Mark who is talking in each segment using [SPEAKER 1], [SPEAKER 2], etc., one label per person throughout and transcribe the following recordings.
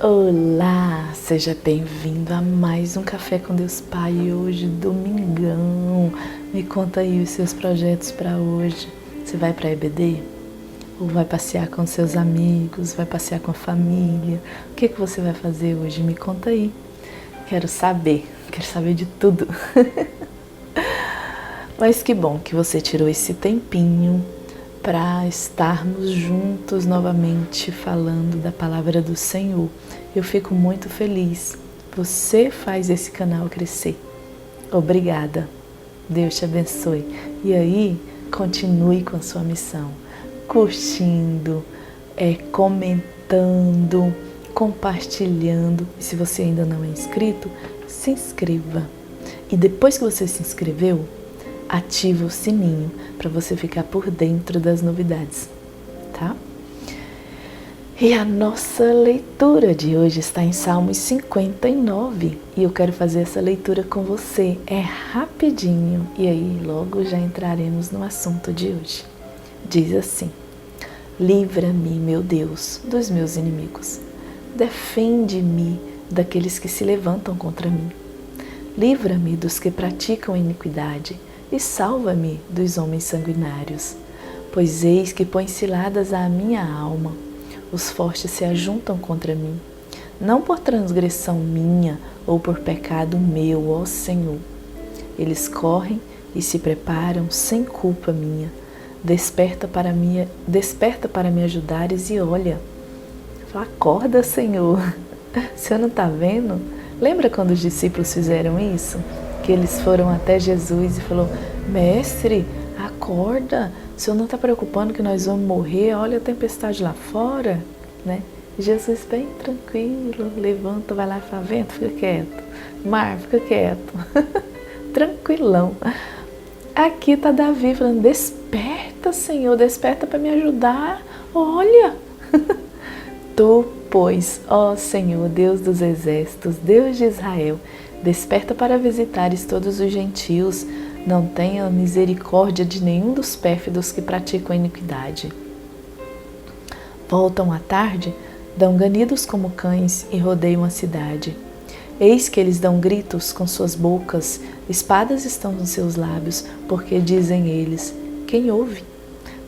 [SPEAKER 1] Olá, seja bem-vindo a mais um Café com Deus Pai. Hoje, domingão, me conta aí os seus projetos para hoje. Você vai para EBD? Ou vai passear com seus amigos? Vai passear com a família? O que você vai fazer hoje? Me conta aí. Quero saber de tudo. Mas que bom que você tirou esse tempinho para estarmos juntos novamente falando da palavra do Senhor. Eu fico muito feliz. Você faz esse canal crescer. Obrigada. Deus te abençoe. E aí, continue com a sua missão. Curtindo, comentando, compartilhando. E se você ainda não é inscrito, se inscreva. E depois que você se inscreveu, ativa o sininho para você ficar por dentro das novidades, tá? E a nossa leitura de hoje está em Salmos 59 e eu quero fazer essa leitura com você. É rapidinho e aí logo já entraremos no assunto de hoje. Diz assim: livra-me, meu Deus, dos meus inimigos. Defende-me daqueles que se levantam contra mim. Livra-me dos que praticam iniquidade e salva-me dos homens sanguinários. Pois eis que põe ciladas à minha alma, os fortes se ajuntam contra mim, não por transgressão minha ou por pecado meu, ó Senhor. Eles correm e se preparam sem culpa minha. Desperta para me ajudares e olha. Acorda, Senhor. O Senhor não está vendo? Lembra quando os discípulos fizeram isso? Que eles foram até Jesus e falou: mestre, acorda, o Senhor não está preocupando que nós vamos morrer, olha a tempestade lá fora, né? Jesus bem tranquilo, levanta, vai lá e fala: vento, fica quieto, mar, fica quieto, tranquilão. Aqui está Davi falando: desperta, Senhor, desperta para me ajudar, olha. Tu, pois, ó Senhor, Deus dos exércitos, Deus de Israel, desperta para visitares todos os gentios, não tenha misericórdia de nenhum dos pérfidos que praticam a iniquidade. Voltam à tarde, dão ganidos como cães e rodeiam a cidade. Eis que eles dão gritos com suas bocas, espadas estão nos seus lábios, porque dizem eles: quem ouve?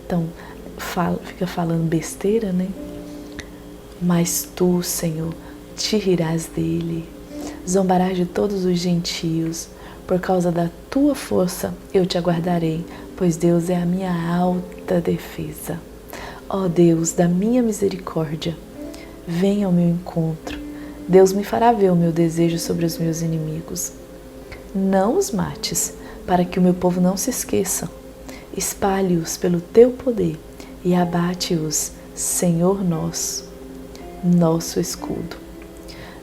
[SPEAKER 1] Então, fica falando besteira, né? Mas tu, Senhor, te rirás dele. Zombarás de todos os gentios. Por causa da tua força eu te aguardarei, pois Deus é a minha alta defesa. Ó Deus da minha misericórdia, venha ao meu encontro. Deus me fará ver o meu desejo sobre os meus inimigos. Não os mates, para que o meu povo não se esqueça. Espalhe-os pelo teu poder e abate-os, Senhor nosso escudo.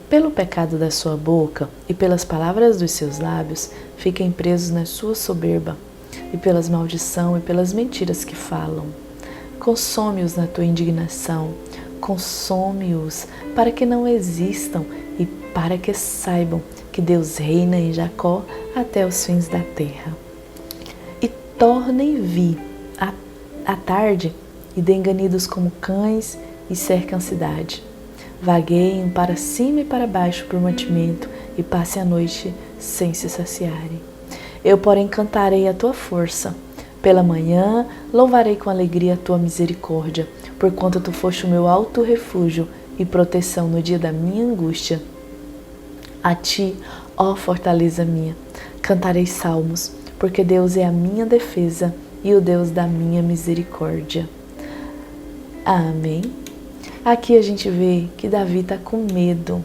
[SPEAKER 1] Pelo pecado da sua boca e pelas palavras dos seus lábios, fiquem presos na sua soberba, e pelas maldição e pelas mentiras que falam. Consome-os na tua indignação, consome-os para que não existam e para que saibam que Deus reina em Jacó até os fins da terra. E tornem vir à tarde e deem ganidos como cães e cercam a cidade. Vagueiam para cima e para baixo por mantimento e passem a noite sem se saciarem. Eu, porém, cantarei a tua força. Pela manhã louvarei com alegria a tua misericórdia, porquanto tu foste o meu alto refúgio e proteção no dia da minha angústia. A ti, ó fortaleza minha, cantarei salmos, porque Deus é a minha defesa e o Deus da minha misericórdia. Amém. Aqui a gente vê que Davi está com medo.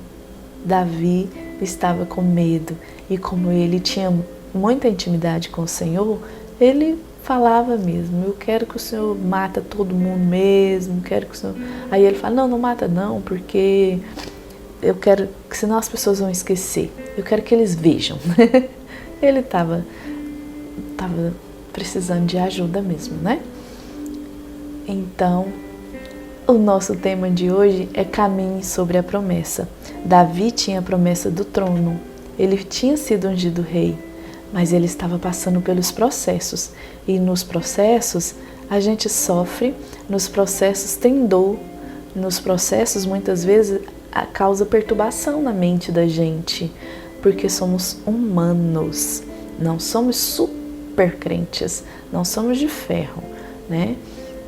[SPEAKER 1] Davi estava com medo. E como ele tinha muita intimidade com o Senhor, ele falava mesmo: eu quero que o Senhor mata todo mundo mesmo, quero que o Senhor... Aí ele fala: não mata não, porque eu quero que senão as pessoas vão esquecer. Eu quero que eles vejam. Ele estava precisando de ajuda mesmo, né? Então, o nosso tema de hoje é caminhe sobre a promessa. Davi tinha a promessa do trono. Ele tinha sido ungido rei, mas ele estava passando pelos processos. E nos processos a gente sofre, nos processos tem dor, nos processos muitas vezes causa perturbação na mente da gente, porque somos humanos, não somos super crentes, não somos de ferro, né?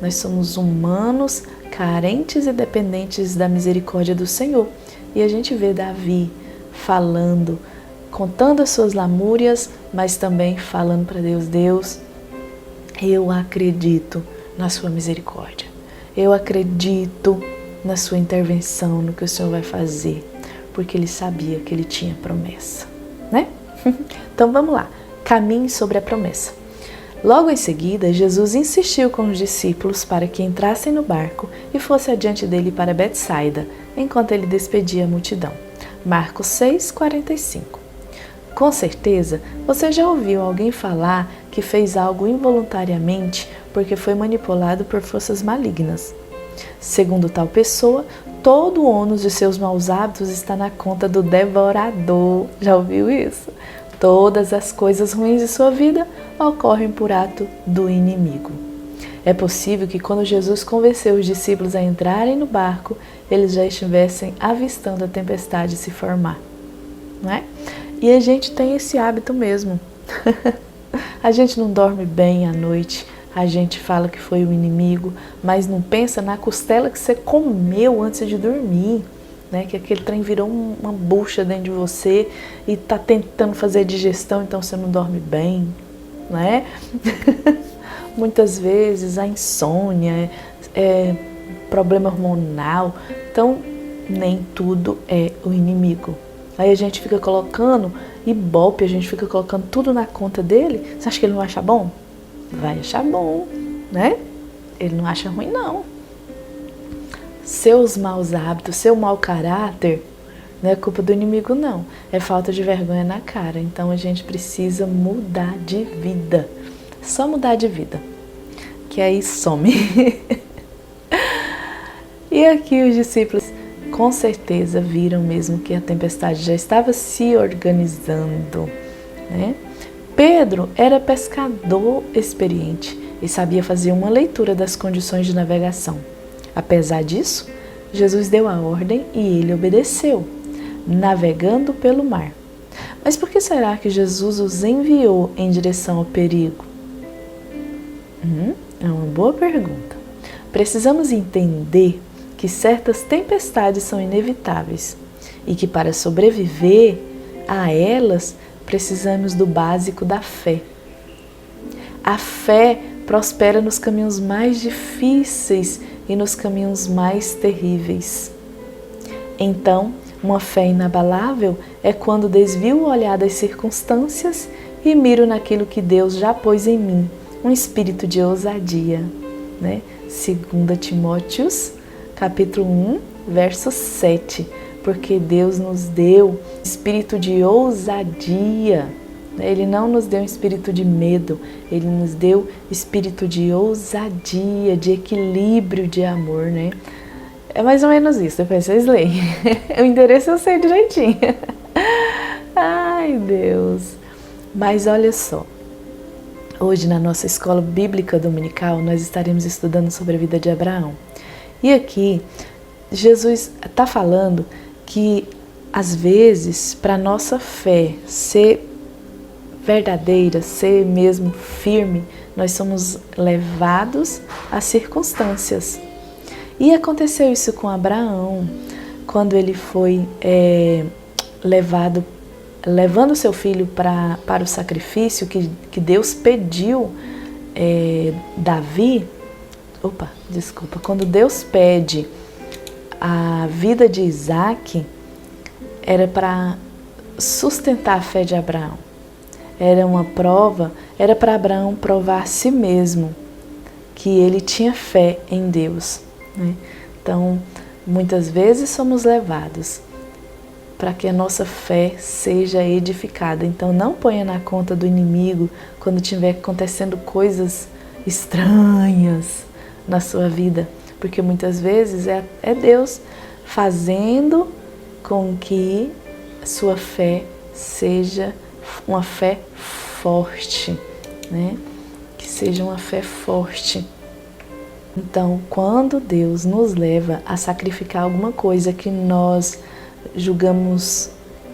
[SPEAKER 1] Nós somos humanos, carentes e dependentes da misericórdia do Senhor. E a gente vê Davi falando, contando as suas lamúrias, mas também falando para Deus: Deus, eu acredito na sua misericórdia. Eu acredito na sua intervenção, no que o Senhor vai fazer, porque ele sabia que ele tinha promessa, né? Então vamos lá, caminhe sobre a promessa. Logo em seguida, Jesus insistiu com os discípulos para que entrassem no barco e fosse adiante dele para Betsaida, enquanto ele despedia a multidão. Marcos 6:45. Com certeza, você já ouviu alguém falar que fez algo involuntariamente porque foi manipulado por forças malignas. Segundo tal pessoa, todo o ônus de seus maus hábitos está na conta do devorador. Já ouviu isso? Todas as coisas ruins de sua vida ocorrem por ato do inimigo. É possível que quando Jesus convenceu os discípulos a entrarem no barco, eles já estivessem avistando a tempestade se formar, não é? E a gente tem esse hábito mesmo. A gente não dorme bem à noite, a gente fala que foi o inimigo, mas não pensa na costela que você comeu antes de dormir, né? Que aquele trem virou uma bucha dentro de você e está tentando fazer a digestão, então você não dorme bem, né? Muitas vezes a insônia, problema hormonal, então nem tudo é o inimigo. Aí a gente fica colocando ibope, a gente fica colocando tudo na conta dele. Você acha que ele não acha bom? Vai achar bom, né? Ele não acha ruim, não. Seus maus hábitos, seu mau caráter, não é culpa do inimigo, não. É falta de vergonha na cara. Então a gente precisa mudar de vida. Só mudar de vida, que aí some. E aqui os discípulos com certeza viram mesmo que a tempestade já estava se organizando, né? Pedro era pescador experiente e sabia fazer uma leitura das condições de navegação. Apesar disso, Jesus deu a ordem e ele obedeceu, navegando pelo mar. Mas por que será que Jesus os enviou em direção ao perigo? É uma boa pergunta. Precisamos entender que certas tempestades são inevitáveis e que para sobreviver a elas precisamos do básico da fé. A fé prospera nos caminhos mais difíceis e nos caminhos mais terríveis. Então, uma fé inabalável é quando desvio o olhar das circunstâncias e miro naquilo que Deus já pôs em mim, um espírito de ousadia, né? 2 Timóteos, capítulo 1, verso 7. Porque Deus nos deu espírito de ousadia. Ele não nos deu um espírito de medo, Ele nos deu espírito de ousadia, de equilíbrio, de amor, né? É mais ou menos isso, depois vocês leem. O endereço eu sei direitinho. Ai, Deus. Mas olha só, hoje na nossa escola bíblica dominical nós estaremos estudando sobre a vida de Abraão. E aqui Jesus está falando que às vezes para nossa fé ser verdadeira, ser mesmo firme, nós somos levados às circunstâncias. E aconteceu isso com Abraão, quando ele foi levando seu filho para o sacrifício que Deus pediu. Quando Deus pede a vida de Isaac, era para sustentar a fé de Abraão. Era uma prova, era para Abraão provar a si mesmo que ele tinha fé em Deus, né? Então, muitas vezes somos levados para que a nossa fé seja edificada. Então, não ponha na conta do inimigo quando estiver acontecendo coisas estranhas na sua vida, porque muitas vezes é Deus fazendo com que a sua fé seja uma fé forte, né? Que seja uma fé forte. Então, quando Deus nos leva a sacrificar alguma coisa que nós julgamos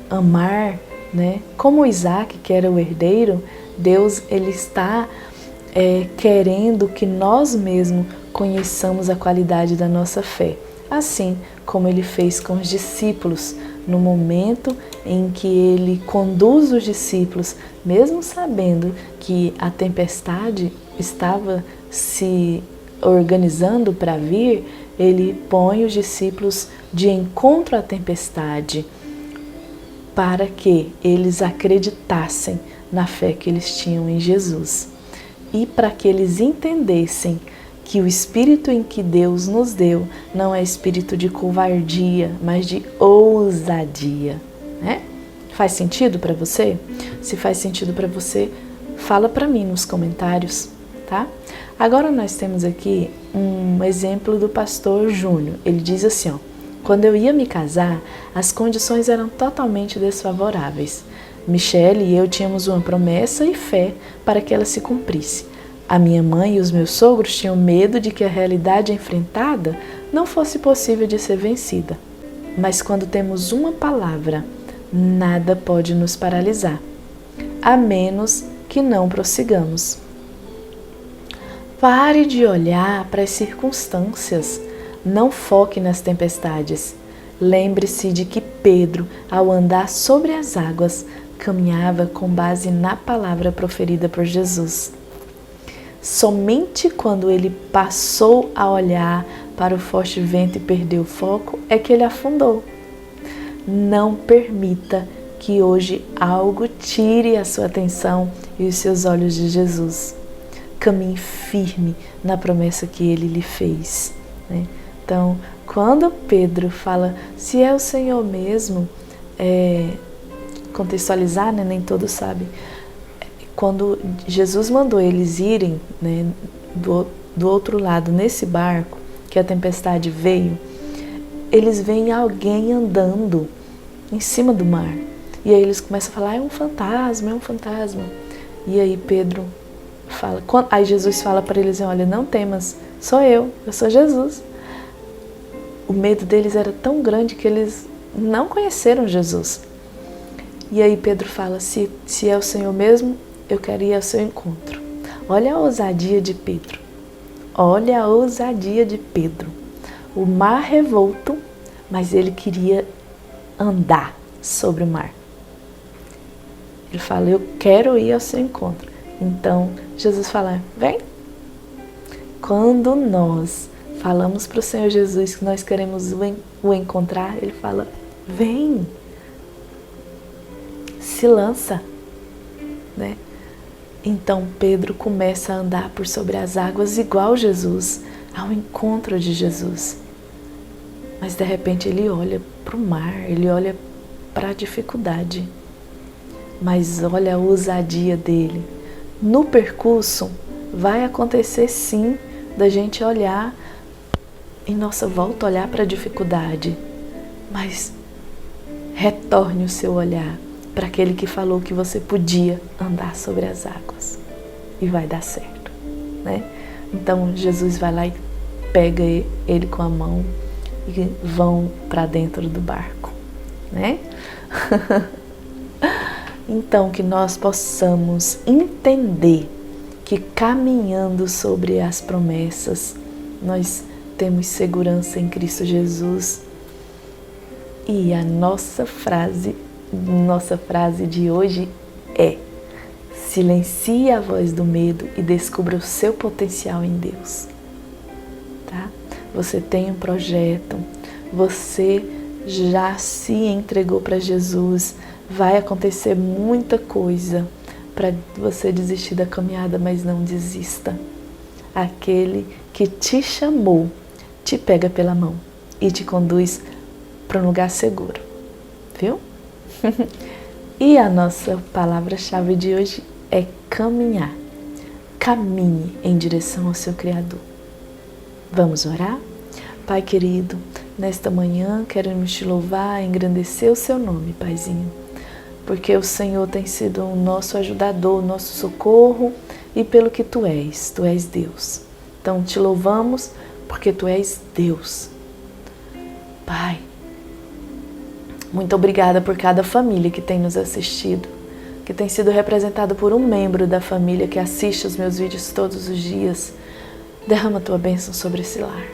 [SPEAKER 1] amar, né? Como Isaac, que era o herdeiro, Deus ele está querendo que nós mesmos conheçamos a qualidade da nossa fé. Assim como ele fez com os discípulos, no momento em que ele conduz os discípulos, mesmo sabendo que a tempestade estava se organizando para vir, ele põe os discípulos de encontro à tempestade para que eles acreditassem na fé que eles tinham em Jesus e para que eles entendessem que o espírito em que Deus nos deu não é espírito de covardia, mas de ousadia, né? Faz sentido para você? Se faz sentido para você, fala para mim nos comentários, tá? Agora nós temos aqui um exemplo do pastor Júnior. Ele diz assim, ó: quando eu ia me casar, as condições eram totalmente desfavoráveis. Michele e eu tínhamos uma promessa e fé para que ela se cumprisse. A minha mãe e os meus sogros tinham medo de que a realidade enfrentada não fosse possível de ser vencida. Mas quando temos uma palavra, nada pode nos paralisar, a menos que não prossigamos. Pare de olhar para as circunstâncias, não foque nas tempestades. Lembre-se de que Pedro, ao andar sobre as águas, caminhava com base na palavra proferida por Jesus. Somente quando ele passou a olhar para o forte vento e perdeu o foco é que ele afundou. Não permita que hoje algo tire a sua atenção e os seus olhos de Jesus. Caminhe firme na promessa que ele lhe fez, né? Então, quando Pedro fala, se é o Senhor mesmo, contextualizar, né? Nem todos sabem. Quando Jesus mandou eles irem, né, do outro lado, nesse barco, que a tempestade veio, eles veem alguém andando em cima do mar. E aí eles começam a falar, é um fantasma, é um fantasma. E aí Pedro fala, aí Jesus fala para eles, olha, não temas, sou eu sou Jesus. O medo deles era tão grande que eles não conheceram Jesus. E aí Pedro fala, se é o Senhor mesmo, eu quero ir ao seu encontro. Olha a ousadia de Pedro. Olha a ousadia de Pedro. O mar revolto, mas ele queria andar sobre o mar. Ele fala, eu quero ir ao seu encontro. Então, Jesus fala, vem. Quando nós falamos para o Senhor Jesus que nós queremos o encontrar, ele fala, vem. Se lança, né? Então Pedro começa a andar por sobre as águas igual Jesus, ao encontro de Jesus. Mas de repente ele olha para o mar, ele olha para a dificuldade. Mas olha a ousadia dele. No percurso vai acontecer sim da gente olhar em nossa volta, olhar para a dificuldade. Mas retorne o seu olhar para aquele que falou que você podia andar sobre as águas e vai dar certo, né? Então Jesus vai lá e pega ele com a mão e vão para dentro do barco, né? Então que nós possamos entender que caminhando sobre as promessas nós temos segurança em Cristo Jesus. E a nossa frase de hoje é: silencie a voz do medo e descubra o seu potencial em Deus. Tá? Você tem um projeto, você já se entregou para Jesus, vai acontecer muita coisa para você desistir da caminhada, mas não desista. Aquele que te chamou, te pega pela mão e te conduz para um lugar seguro, viu? E a nossa palavra-chave de hoje é caminhar. Caminhe em direção ao seu Criador. Vamos orar? Pai querido, nesta manhã queremos te louvar e engrandecer o seu nome, Paizinho, porque o Senhor tem sido o nosso ajudador, o nosso socorro, e pelo que tu és Deus. Então te louvamos porque Tu és Deus. Pai, muito obrigada por cada família que tem nos assistido, que tem sido representada por um membro da família que assiste os meus vídeos todos os dias. Derrama Tua bênção sobre esse lar.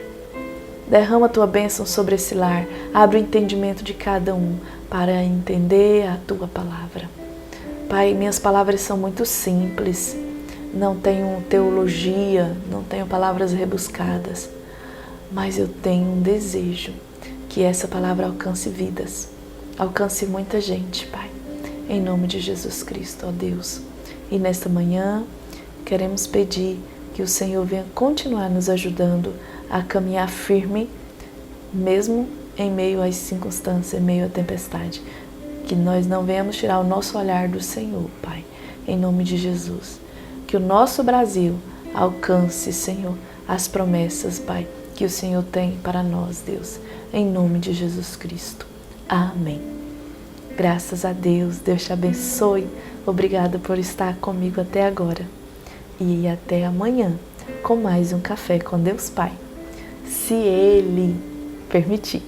[SPEAKER 1] Derrama Tua bênção sobre esse lar. Abre o entendimento de cada um para entender a Tua palavra. Pai, minhas palavras são muito simples. Não tenho teologia, não tenho palavras rebuscadas. Mas eu tenho um desejo que essa palavra alcance vidas. Alcance muita gente, Pai. Em nome de Jesus Cristo, ó Deus. E nesta manhã, queremos pedir que o Senhor venha continuar nos ajudando a caminhar firme, mesmo em meio às circunstâncias, em meio à tempestade. Que nós não venhamos tirar o nosso olhar do Senhor, Pai, em nome de Jesus. Que o nosso Brasil alcance, Senhor, as promessas, Pai, que o Senhor tem para nós, Deus, em nome de Jesus Cristo. Amém. Graças a Deus, Deus te abençoe. Obrigada por estar comigo até agora. E até amanhã com mais um Café com Deus Pai, se Ele permitir.